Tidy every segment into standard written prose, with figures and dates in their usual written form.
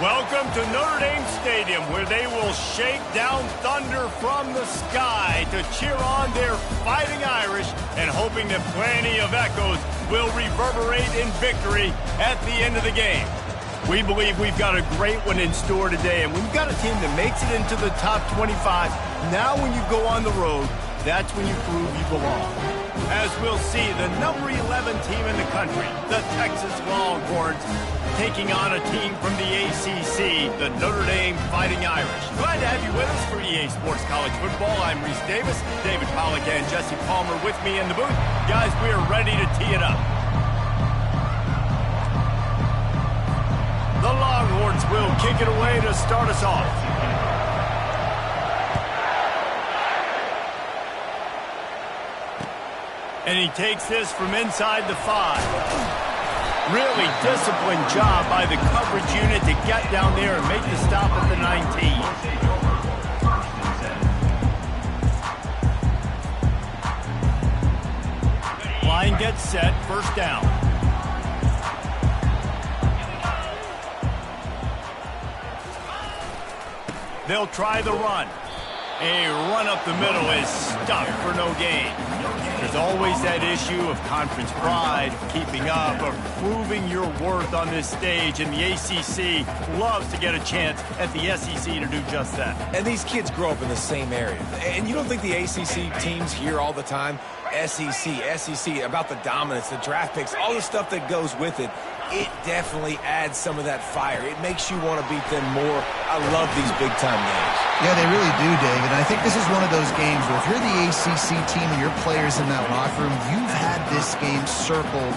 Welcome to Notre Dame Stadium, where they will shake down thunder from the sky to cheer on their Fighting Irish and hoping that plenty of echoes will reverberate in victory at the end of the game. We believe we've got a great one in store today, and we've got a team that makes it into the top 25. Now when you go on the road, that's when you prove you belong. As we'll see, the number 11 team in the country, the Texas Longhorns, taking on a team from the ACC, the Notre Dame Fighting Irish. Glad to have you with us for EA Sports College Football. I'm Reese Davis, David Pollack and Jesse Palmer with me in the booth. Guys, we are ready to tee it up. The Longhorns will kick it away to start us off. And he takes this from inside the 5. Really disciplined job by the coverage unit to get down there and make the stop at the 19. Line gets set, first down. They'll try the run. A run up the middle is stuck for no gain. There's always that issue of conference pride, of keeping up, of proving your worth on this stage, and the ACC loves to get a chance at the SEC to do just that. And these kids grow up in the same area. And you don't think the ACC teams hear all the time, SEC, about the dominance, the draft picks, all the stuff that goes with it. It definitely adds some of that fire. It makes you want to beat them more. I love these big-time games. Yeah, they really do, David. I think this is one of those games where if you're the ACC team and your players in that locker room, you've had this game circled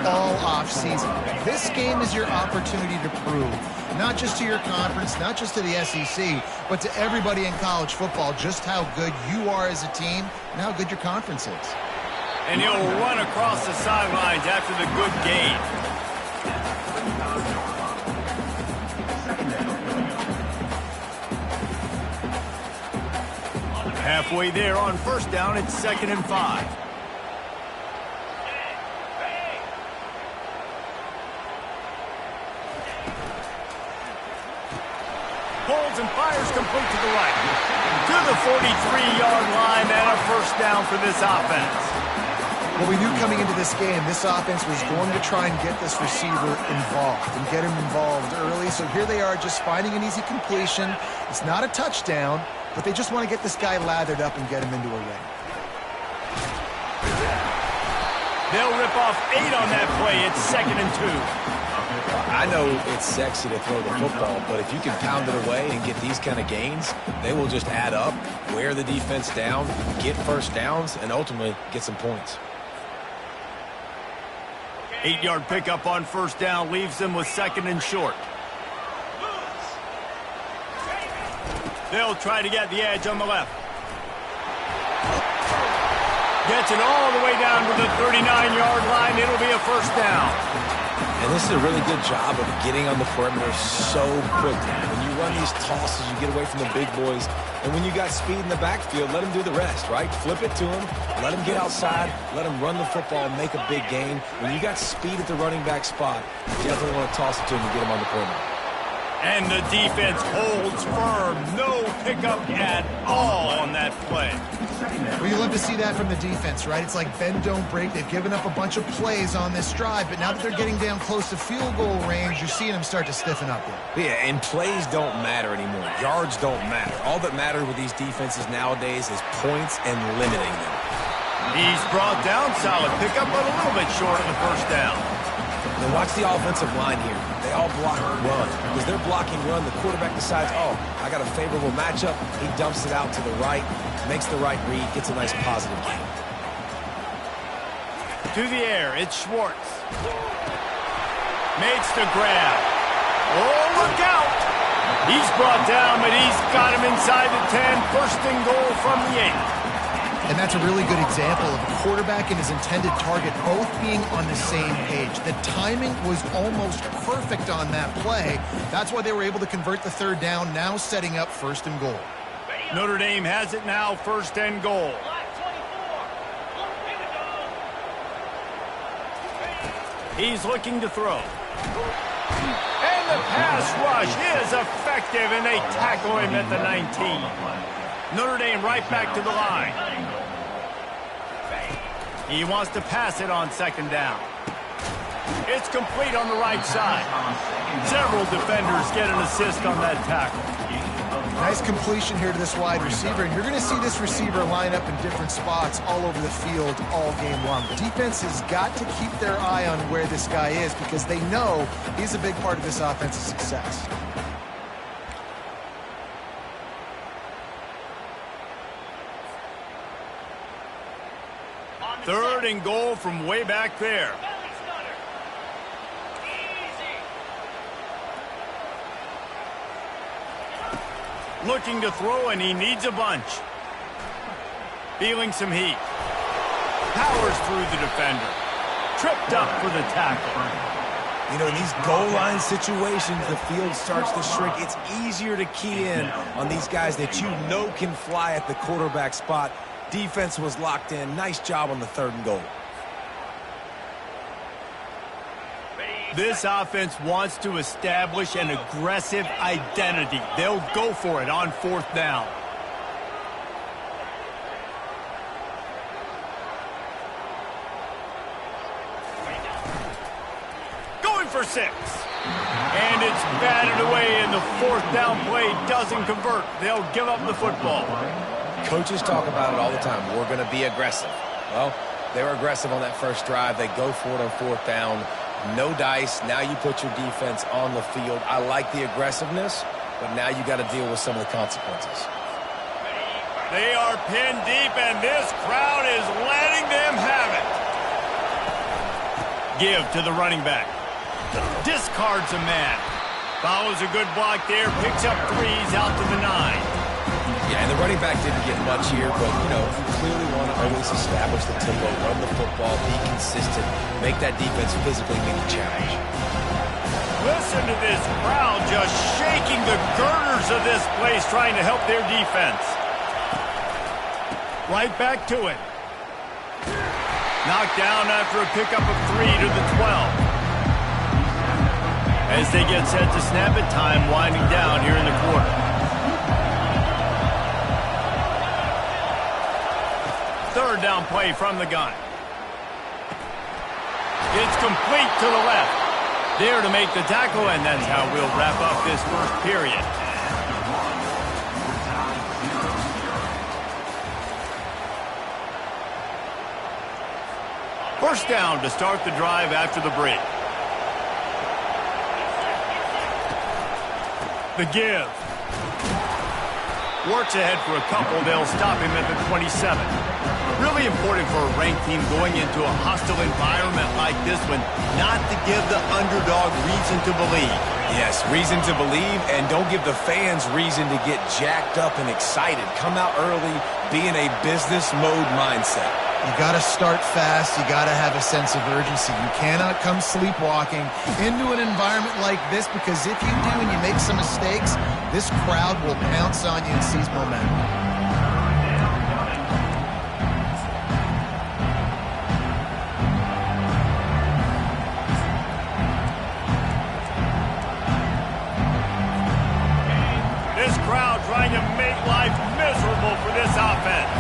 all offseason. This game is your opportunity to prove, not just to your conference, not just to the SEC, but to everybody in college football, just how good you are as a team and how good your conference is. And he'll run across the sidelines after the good gain. Halfway there on first down, it's 2nd and 5. Pulls and fires complete to the right. To the 43-yard line and a first down for this offense. Well, we knew coming into this game, this offense was going to try and get this receiver involved and get him involved early. So here they are just finding an easy completion. It's not a touchdown, but they just want to get this guy lathered up and get him into a ring. They'll rip off 8 on that play. It's 2nd and 2. I know it's sexy to throw the football, but if you can pound it away and get these kind of gains, they will just add up, wear the defense down, get first downs, and ultimately get some points. 8-yard pickup on first down leaves them with 2nd and short. They'll try to get the edge on the left. Gets it all the way down to the 39-yard line. It'll be a first down. And this is a really good job of getting on the perimeter so quickly. When you run these tosses, you get away from the big boys. And when you got speed in the backfield, let them do the rest, right? Flip it to them, let them get outside, let them run the football and make a big gain. When you got speed at the running back spot, you definitely want to toss it to them and get them on the perimeter. And the defense holds firm. No pickup at all on that play. Well, you love to see that from the defense, right? It's like bend, don't break. They've given up a bunch of plays on this drive, but now that they're getting down close to field goal range, you're seeing them start to stiffen up here. Yeah, and plays don't matter anymore. Yards don't matter. All that matters with these defenses nowadays is points and limiting them. He's brought down, solid pickup, but a little bit short of the first down. Now watch the offensive line here. They all block run. Because they're blocking run, the quarterback decides, oh, I got a favorable matchup. He dumps it out to the right, makes the right read, gets a nice positive gain. To the air, it's Schwartz. Makes the grab. Oh, look out! He's brought down, but he's got him inside the 10. First and goal from the 8. And that's a really good example of a quarterback and his intended target both being on the same page. The timing was almost perfect on that play. That's why they were able to convert the third down, now setting up first and goal. Notre Dame has it now, first and goal. He's looking to throw. And the pass rush is effective, and they tackle him at the 19. Notre Dame right back to the line. He wants to pass it on second down. It's complete on the right side. Several defenders get an assist on that tackle. Nice completion here to this wide receiver, and you're going to see this receiver line up in different spots all over the field all game long. The defense has got to keep their eye on where this guy is because they know he's a big part of this offense's success. Third and goal from way back there. Looking to throw, and he needs a bunch. Feeling some heat. Powers through the defender. Tripped up for the tackle. You know, in these goal line situations, the field starts to shrink. It's easier to key in on these guys that you know can fly at the quarterback spot. Defense was locked in. Nice job on the third and goal. This offense wants to establish an aggressive identity. They'll go for it on fourth down. Going for 6. And it's batted away, and the fourth down play doesn't convert. They'll give up the football. Coaches talk about it all the time. We're going to be aggressive. Well, they were aggressive on that first drive. They go for it on fourth down. No dice. Now you put your defense on the field. I like the aggressiveness, but now you got to deal with some of the consequences. They are pinned deep, and this crowd is letting them have it. Give to the running back. Discards a man. Follows a good block there. Picks up 3s out to the 9. Yeah, and the running back didn't get much here, but, you know, you clearly want to always establish the tempo, run the football, be consistent, make that defense physically meet the challenge. Listen to this crowd just shaking the girders of this place, trying to help their defense. Right back to it. Knocked down after a pickup of 3 to the 12. As they get set to snap it, time winding down here in the quarter. Third down play from the gun. It's complete to the left. There to make the tackle, and that's how we'll wrap up this first period. First down to start the drive after the break. The give. Works ahead for a couple. They'll stop him at the 27. Really important for a ranked team going into a hostile environment like this one, not to give the underdog reason to believe. Yes, reason to believe, and don't give the fans reason to get jacked up and excited. Come out early, be in a business mode mindset. You got to start fast. You got to have a sense of urgency. You cannot come sleepwalking into an environment like this, because if you do and you make some mistakes, this crowd will pounce on you and seize momentum. This crowd trying to make life miserable for this offense.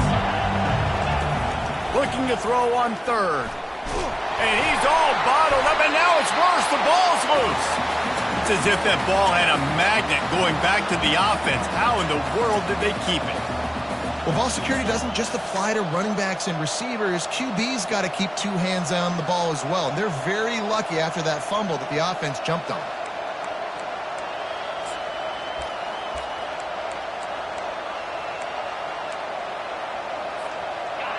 Looking to throw on third. And he's all bottled up, and now it's worse. The ball's loose. It's as if that ball had a magnet going back to the offense. How in the world did they keep it? Well, ball security doesn't just apply to running backs and receivers. QB's got to keep 2 hands on the ball as well. And they're very lucky after that fumble that the offense jumped on.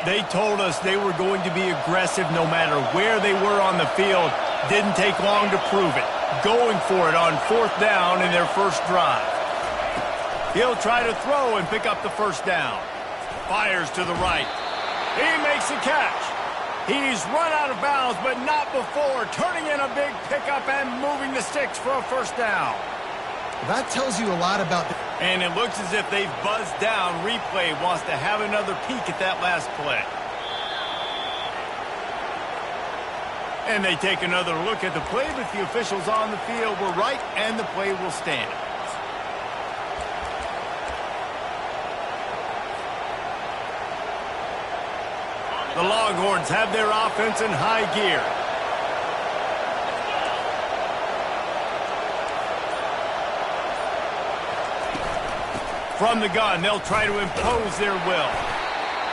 They told us they were going to be aggressive no matter where they were on the field. Didn't take long to prove it. Going for it on fourth down in their first drive. He'll try to throw and pick up the first down. Fires to the right. He makes the catch. He's run out of bounds, but not before. Turning in a big pickup and moving the sticks for a first down. That tells you a lot about the... And it looks as if they've buzzed down. Replay wants to have another peek at that last play. And they take another look at the play, but the officials on the field were right, and the play will stand. The Longhorns have their offense in high gear. From the gun, they'll try to impose their will.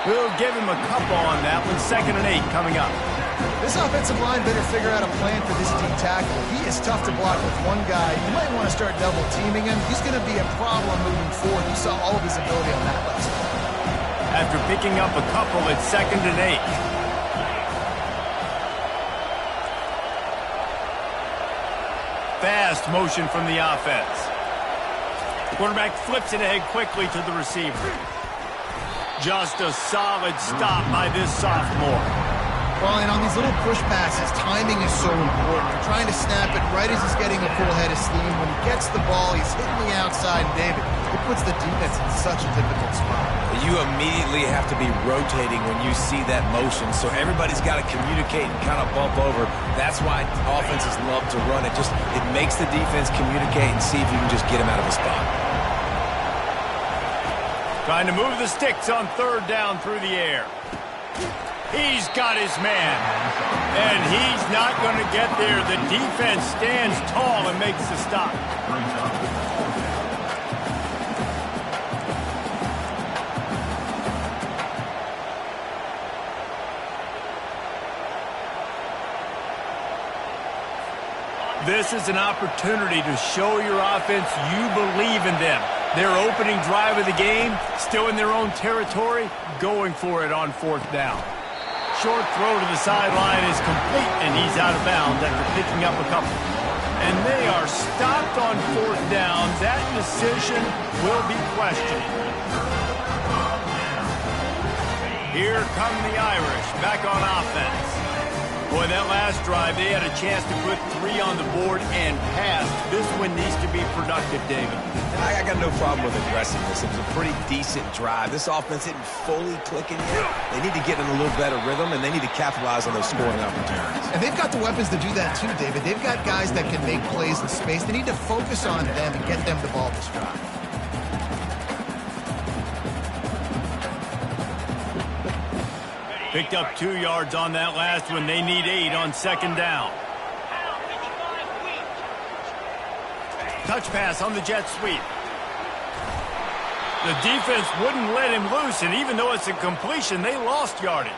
We'll give him a couple on that one. 2nd and 8 coming up. This offensive line better figure out a plan for this deep tackle. He is tough to block with one guy. You might want to start double teaming him. He's going to be a problem moving forward. You saw all of his ability on that last one. After picking up a couple, it's 2nd and 8. Fast motion from the offense. Quarterback flips it ahead quickly to the receiver. Just a solid stop by this sophomore. Well, and on these little push passes, timing is so important. You're trying to snap it right as he's getting a full head of steam. When he gets the ball, he's hitting the outside. And David, it puts the defense in such a difficult spot. You immediately have to be rotating when you see that motion, so everybody's got to communicate and kind of bump over. That's why offenses love to run it. It makes the defense communicate and see if you can just get him out of a spot. Trying to move the sticks on 3rd down through the air. He's got his man. And he's not going to get there. The defense stands tall and makes the stop. This is an opportunity to show your offense you believe in them. Their opening drive of the game, still in their own territory, going for it on 4th down. Short throw to the sideline is complete, and he's out of bounds after picking up a couple. And they are stopped on 4th down. That decision will be questioned. Here come the Irish back on offense. Boy, that last drive, they had a chance to put 3 on the board and pass. This one needs to be productive, David. And I got no problem with aggressiveness. It was a pretty decent drive. This offense isn't fully clicking yet. They need to get in a little better rhythm, and they need to capitalize on those scoring opportunities. And they've got the weapons to do that too, David. They've got guys that can make plays in space. They need to focus on them and get them the ball this drive. Picked up 2 yards on that last one. They need 8 on 2nd down. Touch pass on the jet sweep. The defense wouldn't let him loose, and even though it's a completion, they lost yardage.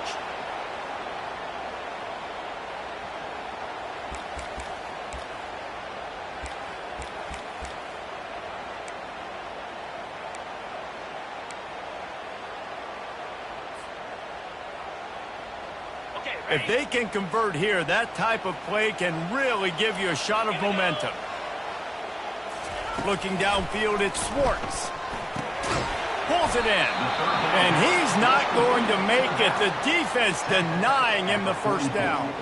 If they can convert here, that type of play can really give you a shot of momentum. Looking downfield, it's Schwartz. Pulls it in. And he's not going to make it. The defense denying him the 1st down.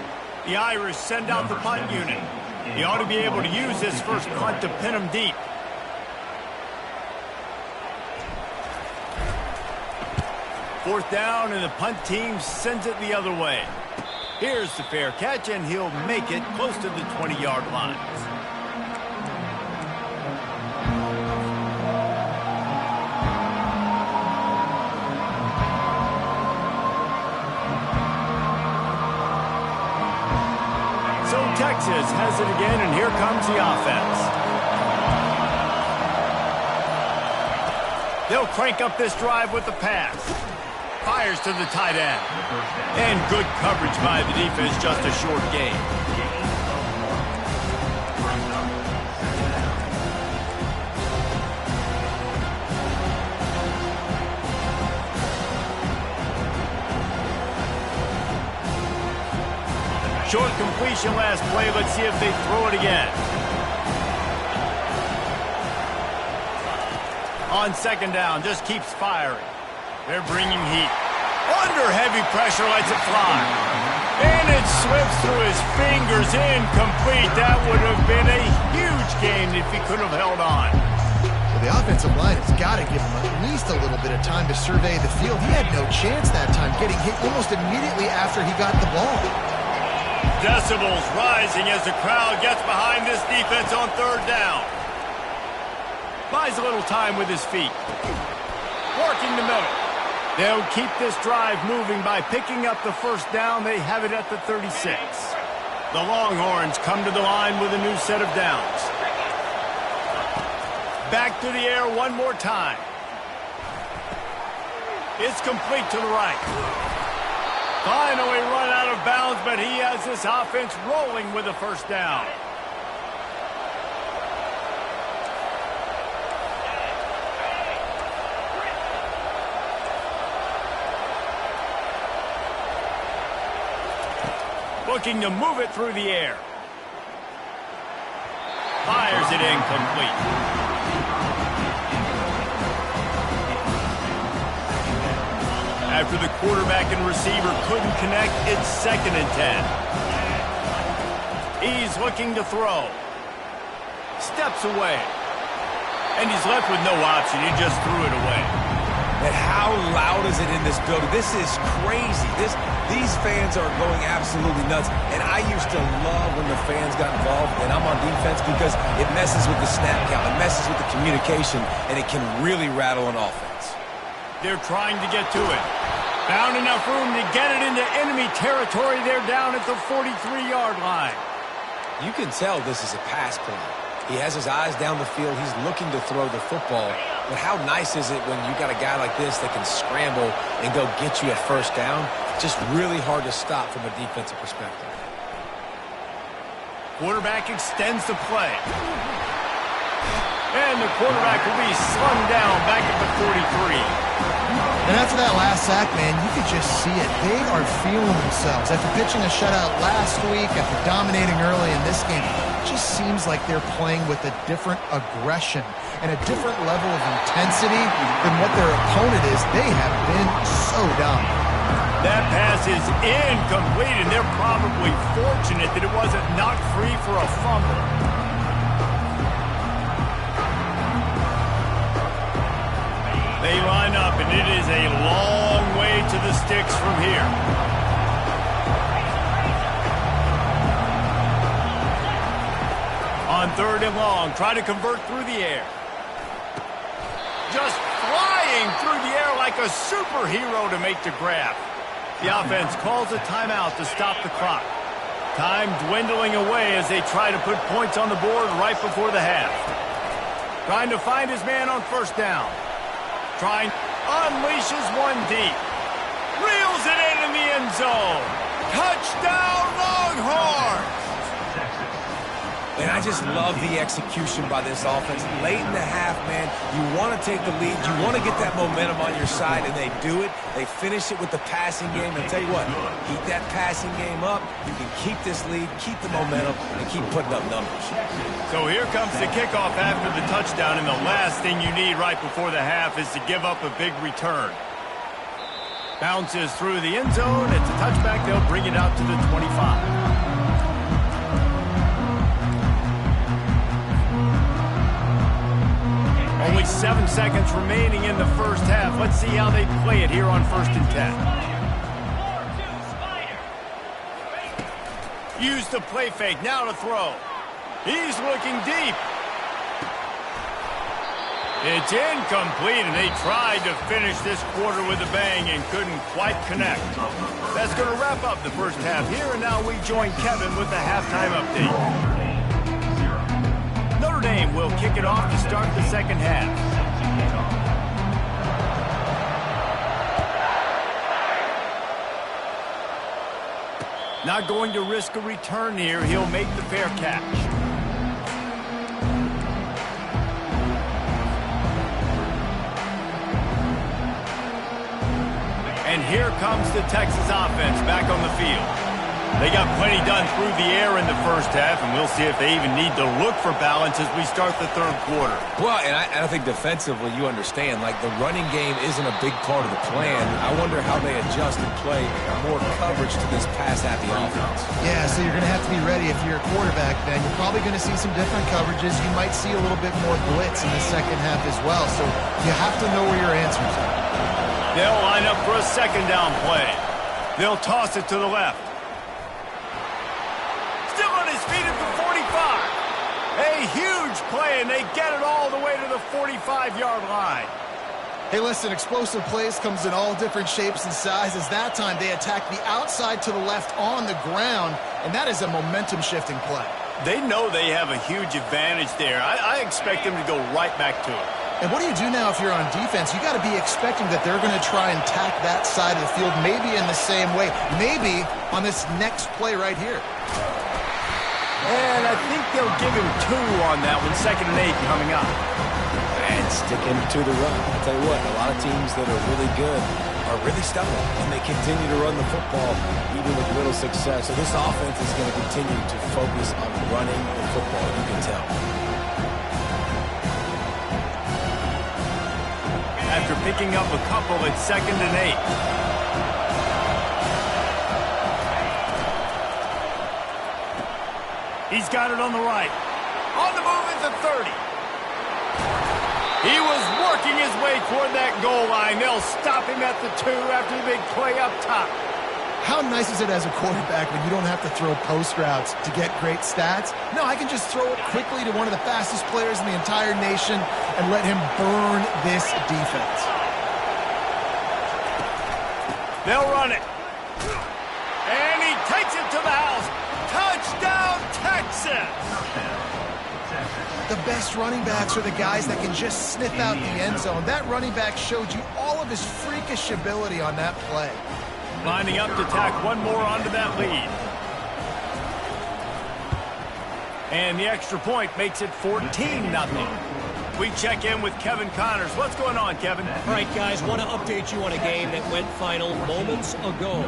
The Irish send out the punt unit. He ought to be able to use this first punt to pin him deep. Fourth down, and the punt team sends it the other way. Here's the fair catch, and he'll make it close to the 20-yard line. So Texas has it again, and here comes the offense. They'll crank up this drive with the pass. Fires to the tight end. And good coverage by the defense, just a short gain. Short completion last play. Let's see if they throw it again. On 2nd down, just keeps firing. They're bringing heat. Under heavy pressure, lets it fly. And it slips through his fingers, incomplete. That would have been a huge gain if he could have held on. Well, the offensive line has got to give him at least a little bit of time to survey the field. He had no chance that time, getting hit almost immediately after he got the ball. decibels rising as the crowd gets behind this defense on third down. Buys a little time with his feet. Working the middle. They'll keep this drive moving by picking up the first down. They have it at the 36. The Longhorns come to the line with a new set of downs. Back to the air one more time. It's complete to the right. Finally run out of bounds, but he has this offense rolling with a first down. Looking to move it through the air. Fires it incomplete. After the quarterback and receiver couldn't connect, it's 2nd and 10. He's looking to throw. Steps away. And he's left with no option. He just threw it away. And how loud is it in this building? This is crazy. These fans are going absolutely nuts. And I used to love when the fans got involved, and I'm on defense because it messes with the snap count. It messes with the communication, and it can really rattle an offense. They're trying to get to it. Found enough room to get it into enemy territory. They're down at the 43-yard line. You can tell this is a pass play. He has his eyes down the field. He's looking to throw the football. But how nice is it when you got a guy like this that can scramble and go get you a first down? Just really hard to stop from a defensive perspective. Quarterback extends the play. And the quarterback will be slung down back at the 43. And after that last sack, man, you could just see it. They are feeling themselves. After pitching a shutout last week, after dominating early in this game, it just seems like they're playing with a different aggression and a different level of intensity than what their opponent is. They have been so dominant. That pass is incomplete, and they're probably fortunate that it wasn't knocked free for a fumble. They line up, and it is a long way to the sticks from here. On 3rd and long, try to convert through the air. Just flying through the air like a superhero to make the grab. The offense calls a timeout to stop the clock. Time dwindling away as they try to put points on the board right before the half. Trying to find his man on first down. Trying, unleashes one deep. Reels it in the end zone. Touchdown, Longhorns! And I just love the execution by this offense. Late in the half, man, you want to take the lead. You want to get that momentum on your side, and they do it. They finish it with the passing game. And I'll tell you what, keep that passing game up. You can keep this lead, keep the momentum, and keep putting up numbers. So here comes the kickoff after the touchdown, and the last thing you need right before the half is to give up a big return. Bounces through the end zone. It's a touchback. They'll bring it out to the 25. Only 7 seconds remaining in the first half. Let's see how they play it here on 1st and 10. Use the play fake. Now to throw. He's looking deep. It's incomplete, and they tried to finish this quarter with a bang and couldn't quite connect. That's going to wrap up the first half here, and now we join Kevin with the halftime update. Notre Dame will kick it off to start the second half. Not going to risk a return here. He'll make the fair catch. And here comes the Texas offense back on the field. They got plenty done through the air in the first half, and we'll see if they even need to look for balance as we start the third quarter. Well, and I think defensively, you understand, like the running game isn't a big part of the plan. I wonder how they adjust and play more coverage to this pass-happy offense. Yeah, so you're going to have to be ready if you're a quarterback, then. You're probably going to see some different coverages. You might see a little bit more blitz in the second half as well, so you have to know where your answers are. They'll line up for a second down play. They'll toss it to the left. play, and they get it all the way to the 45-yard line. Hey, listen, explosive plays comes in all different shapes and sizes. That time, they attack the outside to the left on the ground, and that is a momentum-shifting play. They know they have a huge advantage there. I expect them to go right back to it. And what do you do now if you're on defense? You got to be expecting that they're going to try and tack that side of the field, maybe in the same way, maybe on this next play right here. And I think they'll give him 2 on that one, 2nd and 8 coming up. And sticking to the run. I'll tell you what, a lot of teams that are really good are really stubborn, and they continue to run the football even with little success. So this offense is going to continue to focus on running the football, you can tell. After picking up a couple at 2nd and 8. He's got it on the right. On the move at the 30. He was working his way toward that goal line. They'll stop him at the 2 after the big play up top. How nice is it as a quarterback when you don't have to throw post routes to get great stats? No, I can just throw it quickly to one of the fastest players in the entire nation and let him burn this defense. They'll run it. And he takes it to the house. Touchdown, Texas! The best running backs are the guys that can just sniff out the end zone. That running back showed you all of his freakish ability on that play. Lining up to tack one more onto that lead. And the extra point makes it 14-0. We check in with Kevin Connors. What's going on, Kevin? All right, guys, want to update you on a game that went final moments ago.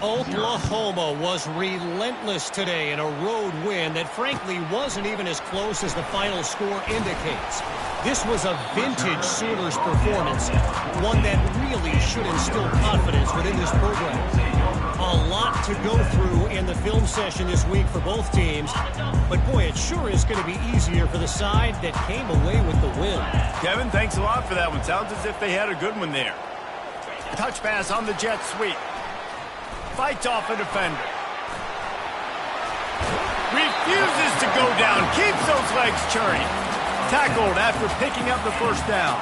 Oklahoma was relentless today in a road win that frankly wasn't even as close as the final score indicates. This was a vintage Sooners performance, one that really should instill confidence within this program. A lot to go through in the film session this week for both teams, but boy, it sure is going to be easier for the side that came away with the win. Kevin, thanks a lot for that one. Sounds as if they had a good one there. Touch pass on the jet sweep. Fights off a defender. Refuses to go down. Keeps those legs churning. Tackled after picking up the first down.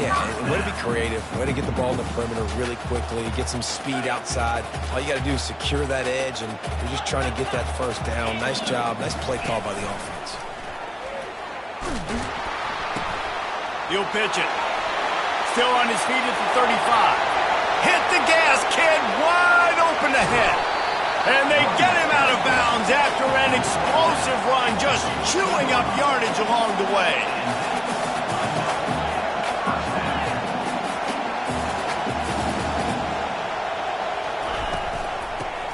Yeah, way to be creative. Way to get the ball in the perimeter really quickly. Get some speed outside. All you got to do is secure that edge, and you're just trying to get that first down. Nice job. Nice play call by the offense. He'll pitch it. Still on his feet at the 35. Hit the gas, kid. Wide open ahead. And they get him out of bounds after an explosive run, just chewing up yardage along the way.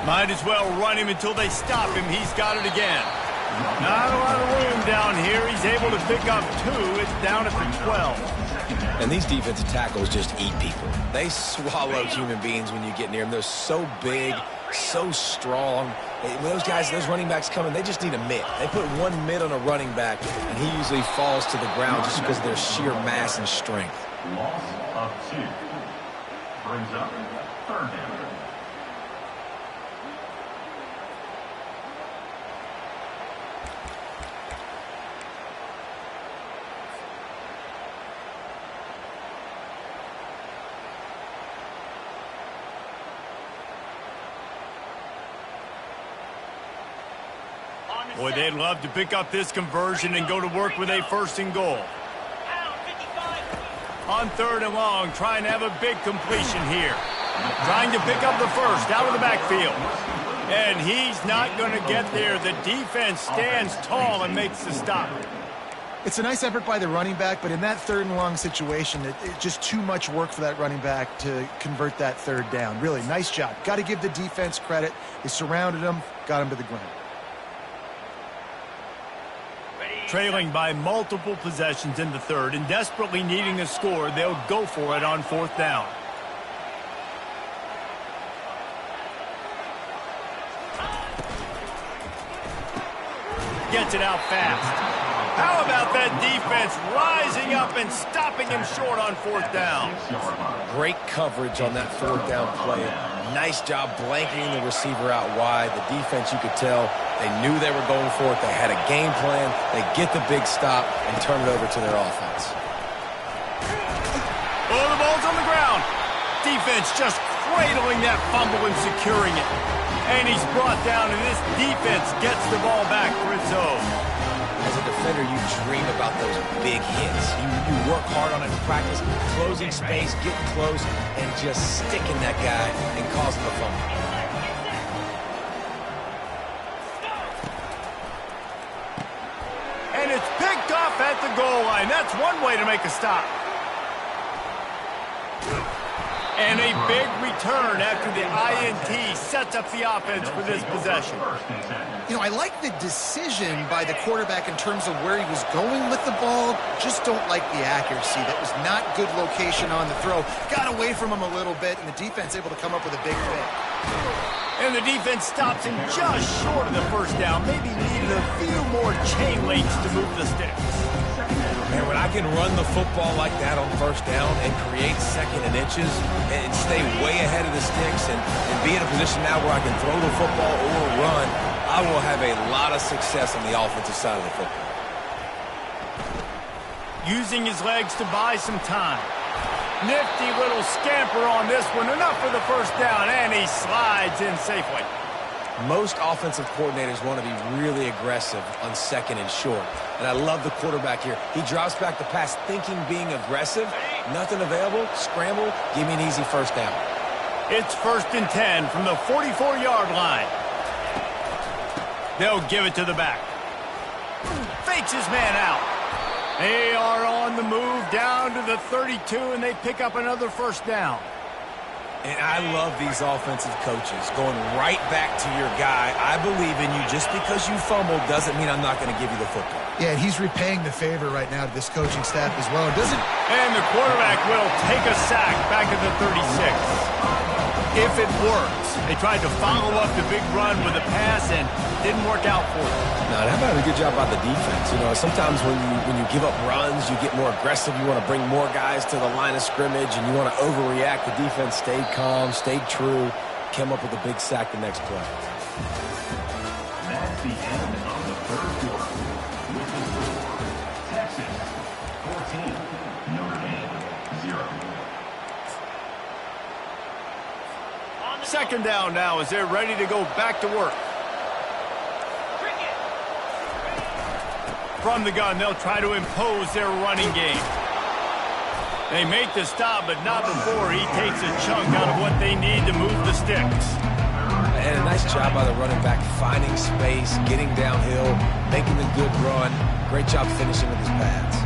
Might as well run him until they stop him. He's got it again. Not a lot of room down here. He's able to pick up 2. It's down at the 12. And these defensive tackles just eat people. They swallow human beings when you get near them. They're so big, so strong. When those guys, those running backs come in, they just need a mid. They put one mid on a running back, and he usually falls to the ground just because of their sheer mass and strength. Loss of 2. Brings up 3rd down. Boy, they'd love to pick up this conversion and go to work with a 1st and goal. On 3rd and long, trying to have a big completion here. Trying to pick up the first out of the backfield. And he's not going to get there. The defense stands tall and makes the stop. It's a nice effort by the running back, but in that 3rd and long situation, it's just too much work for that running back to convert that 3rd down. Really, nice job. Got to give the defense credit. They surrounded him, got him to the ground. Trailing by multiple possessions in the 3rd and desperately needing a score, they'll go for it on 4th down. Gets it out fast. How about that defense rising up and stopping him short on 4th down? Great coverage on that 4th down play. Nice job blanketing the receiver out wide. The defense, you could tell, They knew they were going for it. They had a game plan. They get the big stop and turn it over to their offense. Oh, the ball's on the ground. Defense just cradling that fumble and securing it. And he's brought down, and this defense gets the ball back for its own. As a defender, you dream about those big hits. You work hard on it in practice, closing space, getting close, and just sticking that guy and causing the fumble. And it's picked off at the goal line. That's one way to make a stop. And a big return after the INT sets up the offense for this possession. You know, I like the decision by the quarterback in terms of where he was going with the ball. Just don't like the accuracy. That was not good location on the throw. Got away from him a little bit, and the defense able to come up with a big pick. And the defense stops him just short of the first down. Maybe needed a few more chain links to move the sticks. And when I can run the football like that on first down and create second and inches and stay way ahead of the sticks and be in a position now where I can throw the football or run, I will have a lot of success on the offensive side of the football. Using his legs to buy some time. Nifty little scamper on this one. Enough for the first down, and he slides in safely. Most offensive coordinators want to be really aggressive on second and short. And I love the quarterback here. He drops back the pass thinking being aggressive. Nothing available. Scramble. Give me an easy first down. It's 1st and 10 from the 44-yard line. They'll give it to the back. Fakes his man out. They are on the move down to the 32, and they pick up another first down. And I love these offensive coaches going right back to your guy. I believe in you. Just because you fumbled doesn't mean I'm not going to give you the football. Yeah, he's repaying the favor right now to this coaching staff as well. And the quarterback will take a sack back at the 36. If it works. They tried to follow up the big run with a pass and didn't work out for them. No, that might be a good job by the defense. You know, sometimes when you give up runs, you get more aggressive. You want to bring more guys to the line of scrimmage, and you want to overreact. The defense stayed calm, stayed true, came up with a big sack the next play. That's the end of the third quarter. With the score, Texas 14, Notre Dame 0. Second down now as they're ready to go back to work. From the gun, they'll try to impose their running game. They make the stop, but not before he takes a chunk out of what they need to move the sticks. And a nice job by the running back, finding space, getting downhill, making a good run. Great job finishing with his pads.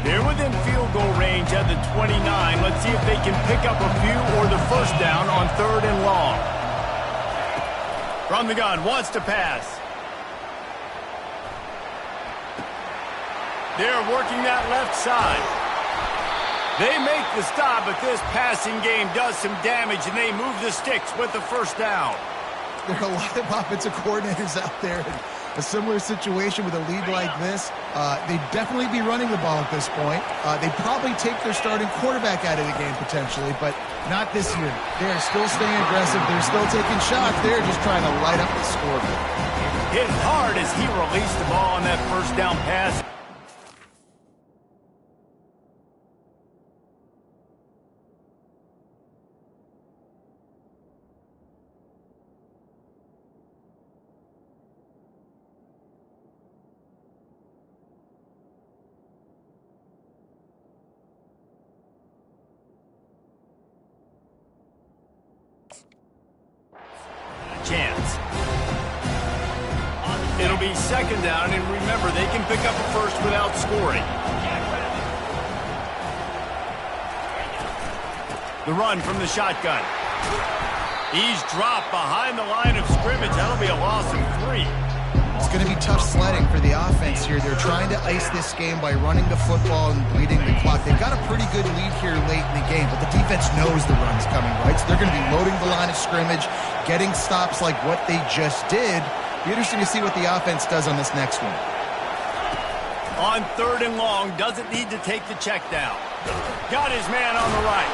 They're within field goal range at the 29. Let's see if they can pick up a few or the first down on 3rd and long. From the gun, wants to pass. They're working that left side. They make the stop, but this passing game does some damage, and they move the sticks with the first down. There are a lot of offensive coordinators out there in a similar situation with a lead like this. They'd definitely be running the ball at this point. They'd probably take their starting quarterback out of the game potentially, but not this year. They're still staying aggressive. They're still taking shots. They're just trying to light up the scoreboard. Hit hard as he released the ball on that first down pass. Chance. It'll be second down, and remember, they can pick up a first without scoring. The run from the shotgun. He's dropped behind the line of scrimmage. That'll be a loss of 3. It's going to be tough sledding for the offense here. They're trying to ice this game by running the football and bleeding the clock. They've got a pretty good lead here late in the game, but the defense knows the run's coming, right? So they're going to be loading the line of scrimmage, getting stops like what they just did. Be interesting to see what the offense does on this next one. On 3rd and long, doesn't need to take the check down. Got his man on the right.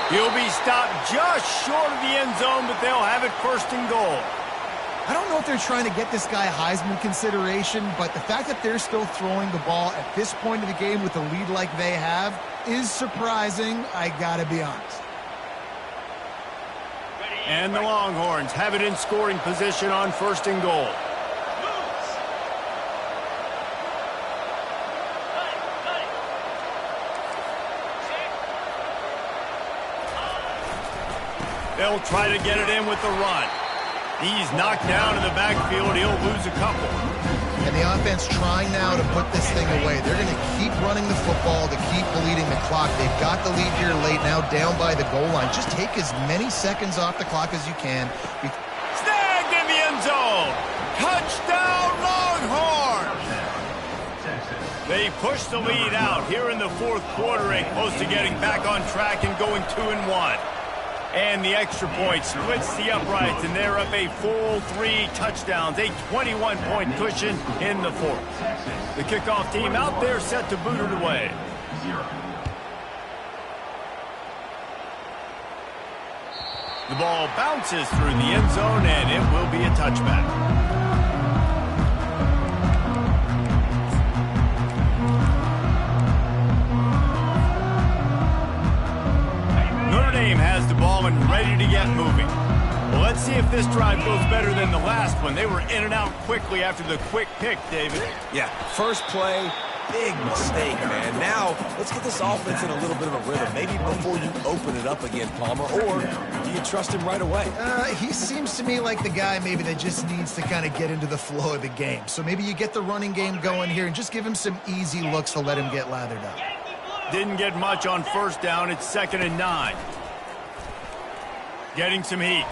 He'll be stopped just short of the end zone, but they'll have it first and goal. I don't know if they're trying to get this guy Heisman consideration, but the fact that they're still throwing the ball at this point of the game with a lead like they have is surprising, I gotta be honest. And the Longhorns have it in scoring position on first and goal. They'll try to get it in with the run. He's knocked down in the backfield. He'll lose a couple. And the offense trying now to put this thing away. They're going to keep running the football to keep bleeding the clock. They've got the lead here late, now down by the goal line. Just take as many seconds off the clock as you can. Snagged in the end zone. Touchdown, Longhorns! They push the lead out here in the fourth quarter and close to getting back on track and going 2-1. And the extra point splits the uprights, and they're up a full 3 touchdowns, a 21-point cushion in the fourth. The kickoff team out there set to boot it away. The ball bounces through the end zone, and it will be a touchback. Has the ball and ready to get moving. Well, let's see if this drive goes better than the last one. They were in and out quickly after the quick pick, David. Yeah, first play, big mistake, man. Now, let's get this offense in a little bit of a rhythm. Maybe before you open it up again, Palmer, or do you trust him right away? He seems to me like the guy maybe that just needs to kind of get into the flow of the game. So maybe you get the running game going here and just give him some easy looks to let him get lathered up. Didn't get much on first down. It's 2nd and 9. Getting some heat.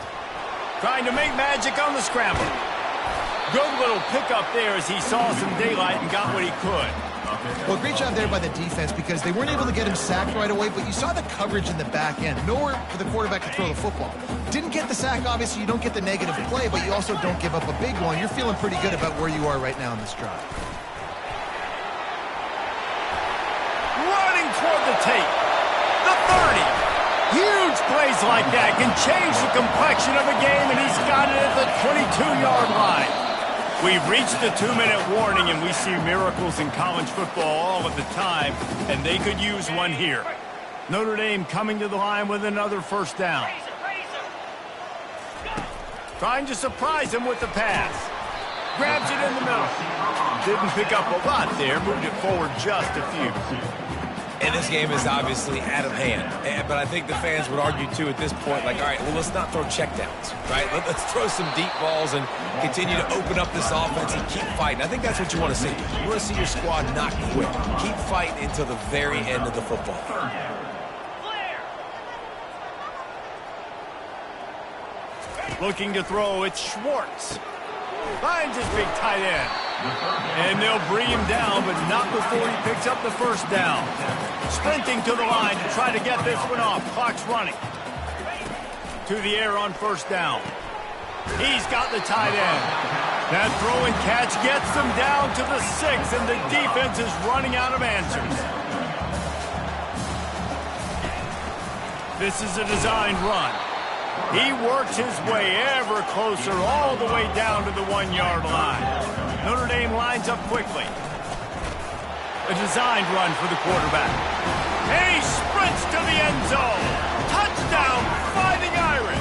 Trying to make magic on the scramble. Good little pickup there as he saw some daylight and got what he could. Well, great job there by the defense because they weren't able to get him sacked right away, but you saw the coverage in the back end. Nowhere for the quarterback to throw the football. Didn't get the sack, obviously. You don't get the negative play, but you also don't give up a big one. You're feeling pretty good about where you are right now in this drive. Running toward the tape. The 30. Huge plays like that can change the complexion of a game, and he's got it at the 22-yard line. We've reached the 2-minute warning, and we see miracles in college football all of the time, and they could use one here. Notre Dame coming to the line with another first down. Trying to surprise him with the pass. Grabs it in the middle. Didn't pick up a lot there, moved it forward just a few. And this game is obviously out of hand. But I think the fans would argue, too, at this point, like, all right, well, let's not throw checkdowns, right? Let's throw some deep balls and continue to open up this offense and keep fighting. I think that's what you want to see. You want to see your squad not quit. Keep fighting until the very end of the football. Looking to throw, it's Schwartz. Finds his big tight end. And they'll bring him down, but not before he picks up the first down. Sprinting to the line to try to get this one off. Clock's running. To the air on first down. He's got the tight end. That throw and catch gets them down to the 6, and the defense is running out of answers. This is a designed run. He works his way ever closer all the way down to the 1-yard line. Notre Dame lines up quickly. A designed run for the quarterback. And he sprints to the end zone. Touchdown, Fighting Irish.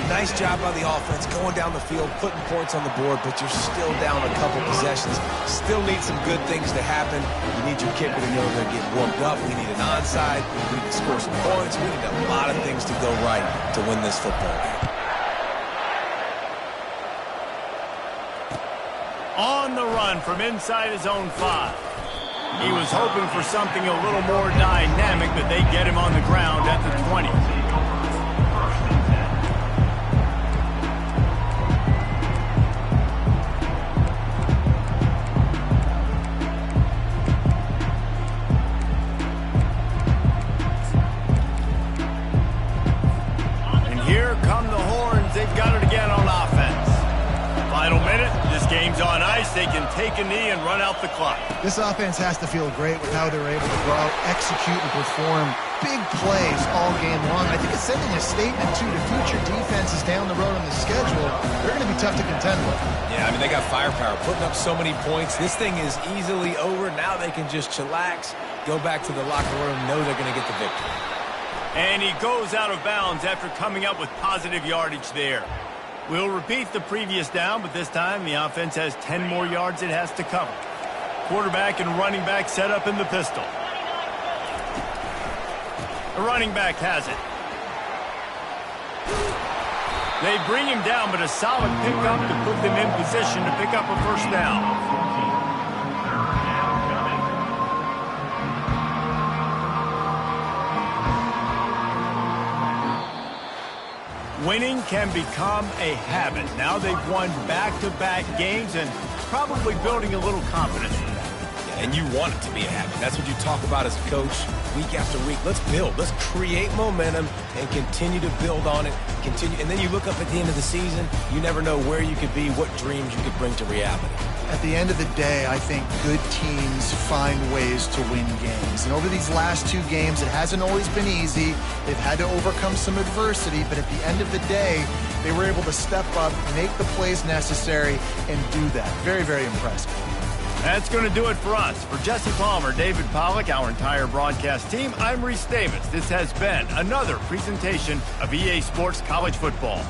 Nice job by the offense going down the field, putting points on the board, but you're still down a couple possessions. Still need some good things to happen. You need your kicker to know they're getting warmed up. We need an onside. We need to score some points. We need a lot of things to go right to win this football game. On the run from inside his own 5. He was hoping for something a little more dynamic, but they get him on the ground at the 20. And here come the Horns. They've got it again on offense. Final minute, this game's leads on ice, they can take a knee and run out the clock. This offense has to feel great with how they're able to go out, execute, and perform big plays all game long. I think it's sending a statement, too, to future defenses down the road on the schedule. They're going to be tough to contend with. Yeah, I mean, they got firepower, putting up so many points. This thing is easily over. Now they can just chillax, go back to the locker room, know they're going to get the victory. And he goes out of bounds after coming up with positive yardage there. We'll repeat the previous down, but this time the offense has 10 more yards it has to cover. Quarterback and running back set up in the pistol. The running back has it. They bring him down, but a solid pickup to put them in position to pick up a first down. Winning can become a habit. Now they've won back-to-back games and probably building a little confidence. And you want it to be a habit. That's what you talk about as a coach week after week. Let's build. Let's create momentum and continue to build on it. And then you look up at the end of the season, you never know where you could be, what dreams you could bring to reality. At the end of the day, I think good teams find ways to win games. And over these last two games, it hasn't always been easy. They've had to overcome some adversity, but at the end of the day, they were able to step up, make the plays necessary, and do that. Very, very impressive. That's going to do it for us. For Jesse Palmer, David Pollack, our entire broadcast team, I'm Reese Davis. This has been another presentation of EA Sports College Football.